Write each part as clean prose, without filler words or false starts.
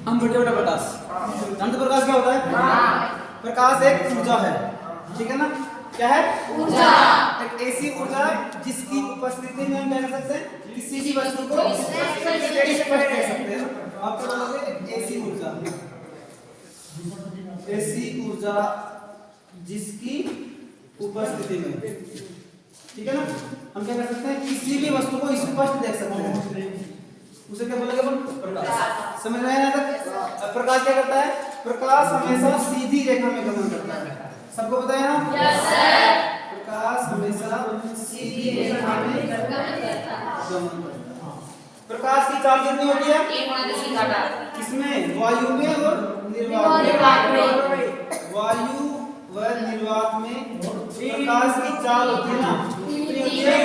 हम बैठे बैठे प्रकाश जानते प्रकाश क्या होता है? प्रकाश एक ऊर्जा है, ठीक है ना? क्या है? ऊर्जा। एक ऐसी ऊर्जा जिसकी उपस्थिति में हम क्या कर सकते हैं? किसी भी वस्तु को स्पष्ट कर सकते हैं। आप क्या बोलोगे? ऐसी ऊर्जा, ऐसी ऊर्जा जिसकी उपस्थिति में, ठीक है ना? हम क्या कर सकते हैं? किसी भी वस्तु को स्पष्ट देख सकते हैं, उसे क्या बोलेंगे? प्रकाश। समझ में आया तक? प्रकाश क्या करता है? प्रकाश हमेशा सीधी रेखा में गमन करता है। सबको पता है ना? Yes sir. प्रकाश हमेशा सीधी रेखा में गमन करता है। प्रकाश की चाल कितनी होती है? किसमें? वायु में और निर्वात में। वायु व निर्वात में प्रकाश की चाल होती है ना? कितनी होती है?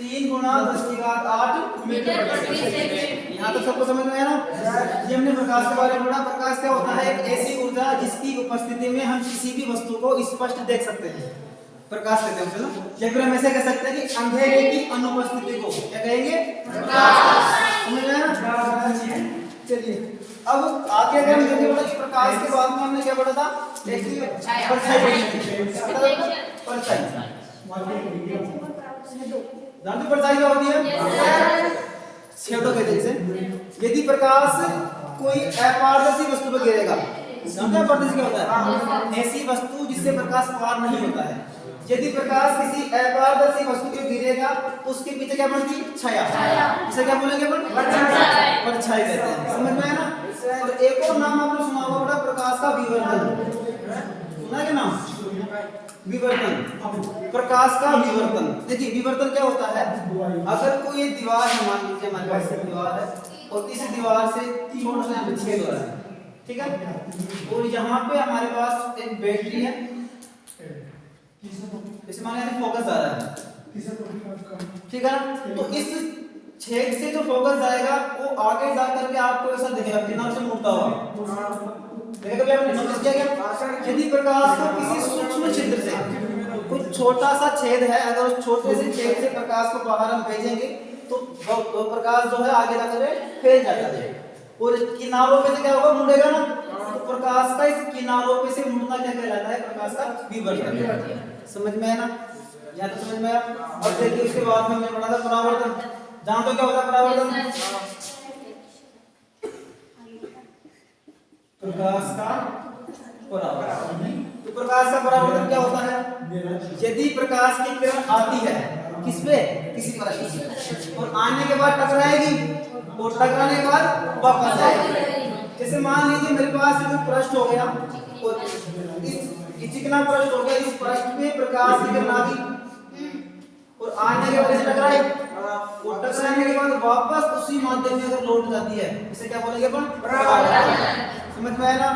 3 गुणा 10⁸ मीटर प्रति सेकंड। यहाँ तक सबको समझ में आया ना? ये हमने प्रकाश के बारे में पढ़ा। प्रकाश क्या होता है? एक ऐसी ऊर्जा जिसकी उपस्थिति में हम किसी भी वस्तु को स्पष्ट देख सकते हैं, प्रकाश कहते हैं उसे। या फिर हम ऐसे कह सकते हैं कि अंधेरे की अनुपस्थिति को क्या कहेंगे? प्रकाश। समझ में आया ना? चलिए अब आगे अगर हम देखें बोला कि प्रकाश के बाद में हमने क्या पढ़ा था? एक परछाई पढ़ी थी। परछाई जानते परछाई क्या होती है? शैडो कहते हैं इसे। यदि प्रकाश कोई अपारदर्शी वस्तु पर गिरेगा, जानते हैं अपारदर्शी क्या होता है? ऐसी वस्तु जिससे प्रकाश पार नहीं होता है। यदि प्रकाश किसी अपारदर्शी वस्तु पे गिरेगा तो उसके पीछे क्या बनती? छाया। इसे क्या बोलेंगे? परछाई कहते हैं। समझ में आया ना? और एक और नाम आपने सुना होगा प्रकाश का विवर्तन। सुना है नाम? विवर्तन, प्रकाश का विवर्तन। देखिए विवर्तन क्या होता है? अगर कोई दीवार है, मान लीजिए हमारे पास एक दीवार है और इस दीवार से छोटा सा छेद हो रहा है, ठीक है? और यहाँ पे हमारे पास एक बैटरी है, इसे मान लीजिए फोकस आ रहा है, ठीक है ना? तो इस छेद से जो फोकस जाएगा वो आगे जा करके आपको ऐसा दिखेगा, किनारे से मुड़ता हुआ। कभी आपने नोटिस किया क्या? यदि प्रकाश को किसी सूक्ष्म छिद्र से, कुछ छोटा सा छेद है, अगर उस छोटे से छेद से प्रकाश को बाहर हम भेजेंगे तो प्रकाश जो है आगे जाकर फैल जाता है। और किनारों पे से क्या होगा? मुड़ेगा ना? तो प्रकाश का इस किनारों पे से मुड़ना क्या कहलाता है? प्रकाश का विवर्तन। समझ में है ना? या तो समझ में आया? अब देखिए उसके बाद में हमने पढ़ा था परावर्तन। जानते हो क्या होता है परावर्तन? प्रकाश का परावर्तन। तो प्रकाश का परावर्तन क्या होता है? यदि प्रकाश की किरण आती है किस पे? किसी पदार्थ और आने के बाद टकराएगी और टकराने के बाद वापस आएगी। जैसे मान लीजिए मेरे पास एक पृष्ठ हो गया और इस चिकना पृष्ठ हो गया, इस पृष्ठ पे प्रकाश की किरण आ गई और आने के बाद इसे टकराई और टकराने के बाद वापस उसी माध्यम में अगर लौट जाती है, इसे क्या बोलेंगे अपन? परावर्तन। समझ में आया ना?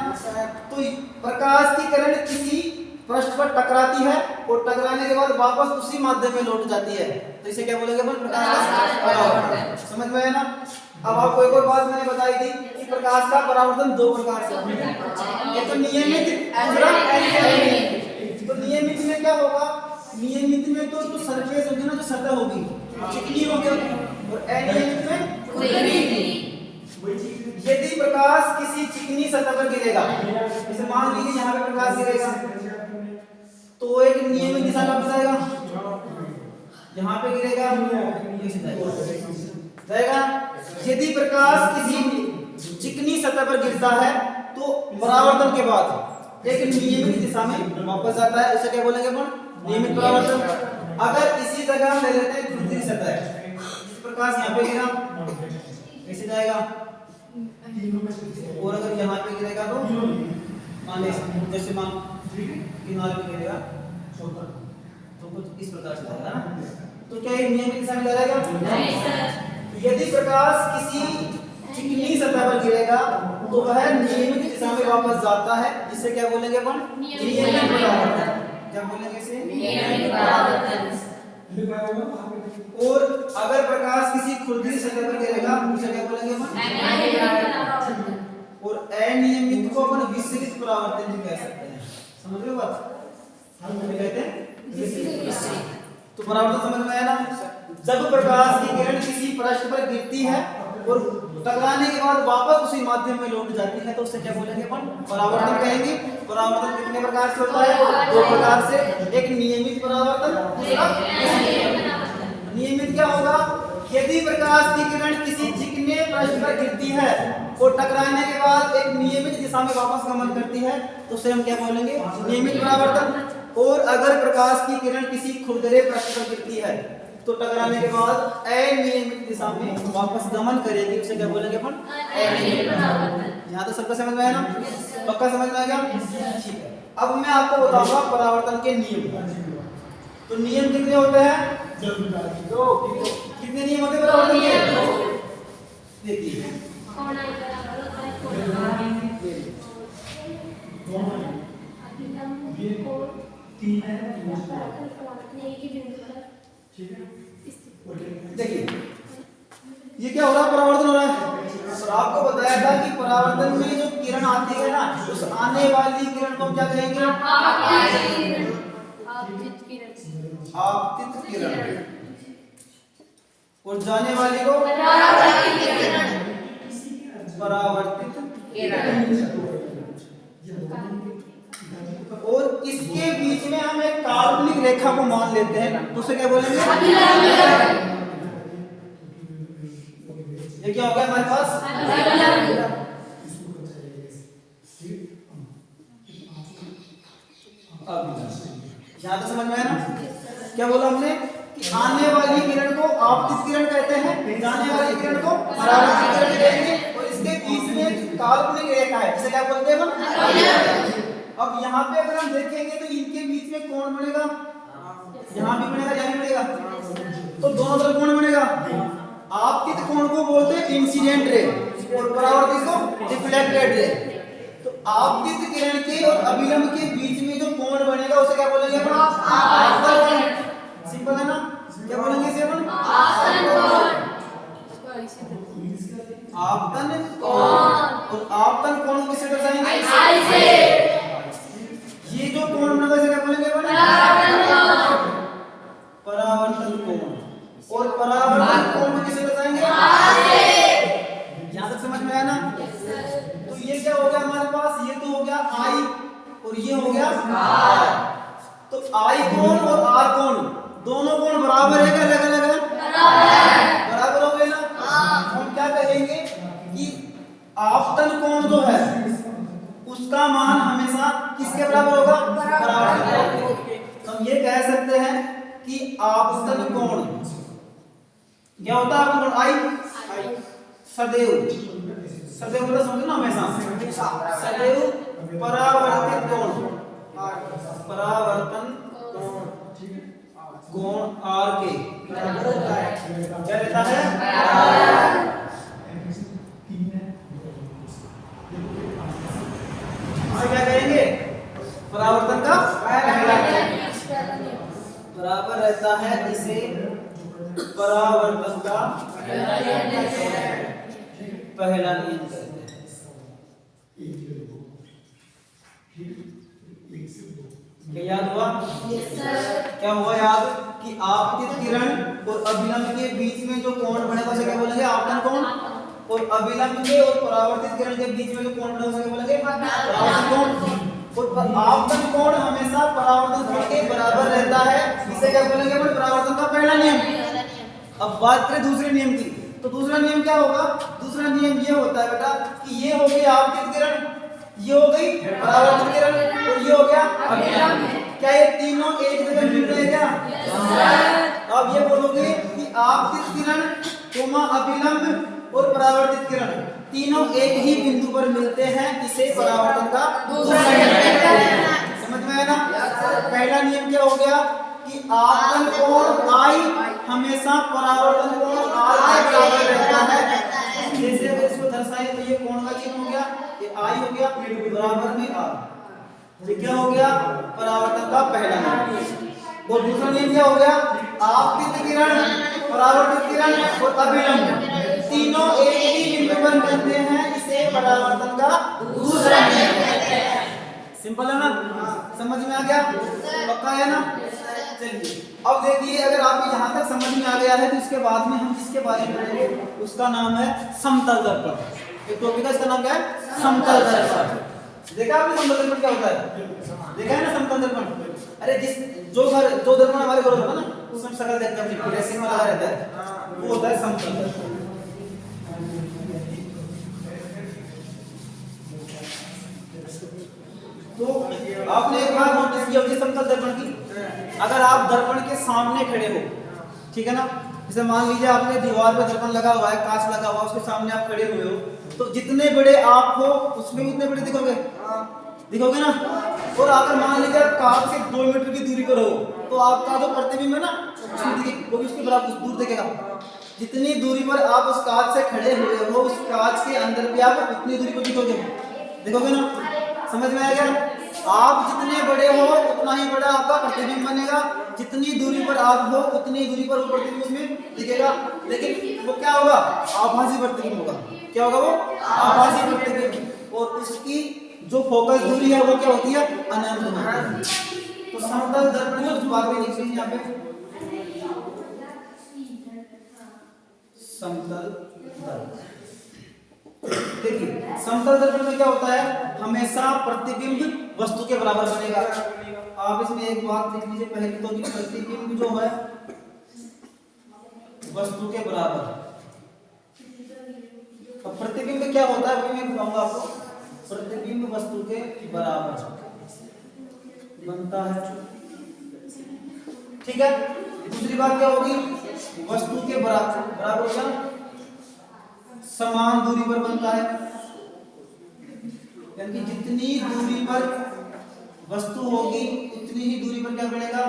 तो प्रकाश की किरण किसी पृष्ठ पर टकराती है और टकराने के बाद वापस उसी माध्यम में लौट जाती है, तो इसे क्या बोलेंगे अपन? प्रकाश का परावर्तन। समझ में आया ना? अब आपको एक और बात मैंने बताई थी कि प्रकाश का परावर्तन 2 प्रकार से होता है, एक तो नियमित, दूसरा अनियमित। तो नियमित में क्या होगा? नियमित में तो जो सरफेस होगी ना, जो सतह होगी चिकनी होगी, और अनियमित में खुरदरी। यदि प्रकाश किसी चिकनी सतह पर गिरेगा, जैसे मान लीजिए यहाँ पे प्रकाश गिरेगा तो एक नियमित दिशा में जाएगा, यहाँ पे गिरेगा जाएगा। यदि प्रकाश किसी चिकनी सतह पर गिरता है तो परावर्तन के बाद एक नियमित दिशा में वापस आता है, उसे क्या बोलेंगे अपन? नियमित परावर्तन। अगर इसी जगह हम ले लेते हैं खुरदरी सतह है, प्रकाश यहाँ पे गिरा कैसे जाएगा, और अगर यहाँ पे गिरेगा तो मान जैसे मान किनारे पे गिरेगा तो कुछ इस प्रकार से जाएगा ना? तो क्या ये नियमित दिशा में जाएगा? नहीं सर। यदि प्रकाश किसी चिकनी सतह पर गिरेगा तो वह नियमित दिशा में वापस जाता है, जिसे क्या बोलेंगे अपन? नियमित परावर्तन। क्या बोलेंगे इसे? नियमित परावर्तन। और अगर प्रकाश किसी खुरदरी सतह पर गिरेगा उसे क्या बोलेंगे अपन? अनियमित परावर्तन। और अनियमित को अपन विचलित परावर्तन भी कह सकते हैं। समझ रहे हो बात? और अगर प्रकाश किसी चिकनी सतह पर गिरेगा उसे क्या बोलेंगे? नियमित परावर्तन। और अनियमित को अपन विचलित परावर्तन भी कह सकते हैं। समझ रहे हो बात? समझ में आया ना? अब देखिए उसके बाद में हमने पढ़ा था परावर्तन। जानते प्रकाश का कहते हैं तो परावर्तन समझ में आया ना। जब प्रकाश की किरण किसी पृष्ठ पर गिरती है और टकराने के बाद वापस उसी माध्यम में लौट जाती है तो उससे क्या बोलेंगे अपन? परावर्तन कहेंगे। परावर्तन कितने प्रकार से होता है? दो प्रकार से, एक नियमित परावर्तन, दूसरा नियमित। क्या होगा? यदि प्रकाश की किरण किसी चिकने पृष्ठ पर गिरती है और टकराने के बाद एक नियमित दिशा में वापस गमन करती है तो उसे हम क्या बोलेंगे? नियमित परावर्तन। और अगर प्रकाश की किरण किसी खुरदरे पृष्ठ पर गिरती है तो टकराने के बाद अनियमित दिशा में वापस गमन करेगी, उसे क्या बोलेंगे अपन? अनियमित परावर्तन। यहाँ तो सबको समझ में आया ना? पक्का समझ में आ गया? ठीक है। अब मैं आपको बताऊंगा परावर्तन के नियम। तो नियम कितने होते हैं? दो। कितने नियम होते हैं परावर्तन के? देखिए देखिए ये क्या हो रहा है? परावर्तन हो रहा है। तो आपको बताया था कि परावर्तन में जो किरण आती है ना उस आने वाली किरण को हम क्या कहेंगे? आपतित किरण। और जाने वाली को परावर्तित किरण। और इसके बीच में हम एक काल्पनिक रेखा को मान लेते हैं तो उसे क्या बोलेंगे? ये क्या हो गया हमारे पास? यहाँ तो समझ में आया ना? क्या बोला हमने कि आने वाली किरण को आपतित किरण कहते हैं, जाने वाली किरण को परावर्तित किरण कहेंगे। और इसके बीच में काल्पनिक रेखा है, इसे क्या बोलते हैं हम? अब यहाँ पे अगर हम देखेंगे तो इनके बीच में कौन बनेगा? यहाँ भी बनेगा, यहाँ भी बनेगा। तो दोनों तरफ कौन बनेगा? आपतित कोण को बोलते हैं इंसिडेंट रे और परावर्तित को रिफ्लेक्टेड रे। तो आपतित किरण के और अभिलंब के बीच में जो कोण बनेगा उसे क्या बोलेंगे अपन? आपतन कोण। सिंपल है ना? क्या बोलेंगे इसे अपन? आपतन कोण। और आपतन कोण को किससे दर्शाएंगे? ये जो कोण बनेगा इसे क्या बोलेंगे अपन? परावर्तन कोण। और परावर्तन कोण को किससे दर्शाएंगे? यहाँ तक समझ में आया ना? तो ये क्या हो गया हमारे पास? ये तो हो गया आई और ये हो गया आर। तो आई कोण और आर कोण दोनों कोण बराबर है क्या? अलग अलग है? बराबर हो गए ना? हम क्या कहेंगे कि आपतन कोण जो है उसका मान हमेशा किसके बराबर होगा? परावर्तन। तो हम ये कह सकते हैं कि आपतन कोण क्या होता है? आपतन कोण आई सदैव, सदैव मतलब समझो ना हमेशा, सदैव परावर्तित कोण, परावर्तन कोण आर के क्या रहता है? क्या कहेंगे? परावर्तन का पहला बराबर रहता है, इसे परावर्तन का पहला नियम कहते हैं। क्या याद हुआ? क्या हुआ याद? कि आपतित किरण और अभिलंब के बीच में जो कोण बनेगा उसे क्या बोलेंगे? आपतन कोण। और अभिलंब के और परावर्तित किरण के बीच में जो कोण बनेगा उसे क्या बोलेंगे? परावर्तन कोण। और आपतन कोण हमेशा परावर्तन कोण के बराबर रहता है, इसे क्या बोलेंगे? परावर्तन का पहला नियम। अब बात करें दूसरे नियम की, तो दूसरा नियम क्या होगा? दूसरा नियम ये होता है बेटा कि ये हो गई आपतित किरण, ये हो गई परावर्तित किरण और ये हो गया अभिलंब। क्या ये तीनों एक जगह मिल रहे हैं क्या? अब ये बोलोगे कि आपतित किरण, अभिलंब और परावर्तित किरण तीनों एक ही बिंदु पर मिलते हैं, इसे परावर्तन का दूसरा नियम कहते हैं। समझ में आया ना? पहला नियम क्या हो गया कि आपतन कोण आई हमेशा परावर्तन कोण आर के बराबर रहता है। जैसे अगर इसको दर्शाएं तो ये कोण का चिन्ह हो गया, ये आई हो गया बराबर में आर। ये क्या हो गया? परावर्तन का पहला नियम। और दूसरा नियम क्या हो गया? आपतित किरण, परावर्तित किरण और अभिलंब तीनों एक ही बिंदु पर मिलते हैं, इसे परावर्तन का दूसरा नियम कहते हैं। सिंपल है ना? समझ में आ गया? पक्का है ना? चलिए अब देखिए, अगर आपको यहाँ तक समझ में आ गया है तो इसके बाद में हम जिसके बारे में पढ़ेंगे उसका नाम है समतल दर्पण। एक टॉपिक है, इसका नाम क्या है? समतल दर्पण। देखा आपने समतल दर्पण क्या होता है? देखा है ना समतल दर्पण? अरे जो दर्पण हमारे घर होता है ना, उसमें शक्ल देखते हैं ड्रेसिंग में लगा रहता है, वो होता है समतल दर्पण। तो आपने एक बात नोटिस किया होगी समतल दर्पण की, अगर आप दर्पण के सामने खड़े हो, ठीक है ना, जैसे मान लीजिए आपने दीवार पे दर्पण लगा हुआ है, कांच लगा हुआ है, उसके सामने आप खड़े हुए हो, तो जितने बड़े आप हो उसमें उतने बड़े दिखोगे, दिखोगे ना। और अगर मान लीजिए आप कांच से 2 मीटर की दूरी पर हो, तो आपका जो प्रतिबिंब है ना वो भी उसके बराबर दूर दिखेगा। जितनी दूरी पर आप उस कांच से खड़े हुए हो, उस कांच के अंदर भी आप उतनी दूरी पर दिखोगे, दिखोगे ना। समझ में आ गया? आप जितने बड़े हो उतना ही बड़ा आपका प्रतिबिंब बनेगा, जितनी दूरी पर आप हो उतनी दूरी पर वो प्रतिबिंब उसमें दिखेगा, लेकिन वो क्या होगा? आभासी प्रतिबिंब होगा। क्या होगा? वो आभासी प्रतिबिंब। और उसकी जो फोकस दूरी है वो क्या होती है? अनंत होती है। तो समतल दर्पण में कुछ बातें लिखी हैं यहाँ पे। समतल दर्पण, देखिए समतल दर्पण में क्या होता है? हमेशा प्रतिबिंब वस्तु के बराबर बनेगा। आप इसमें एक बात लिख लीजिए पहले तो, कि प्रतिबिंब जो है वस्तु के बराबर। अब प्रतिबिंब क्या होता है वो मैं बताऊंगा आपको। प्रतिबिंब वस्तु के बराबर बनता है, ठीक है। दूसरी बात क्या होगी? वस्तु के बराबर क्या? समान दूरी पर बनता है, यानी जितनी दूरी पर वस्तु होगी उतनी ही दूरी पर क्या बनेगा?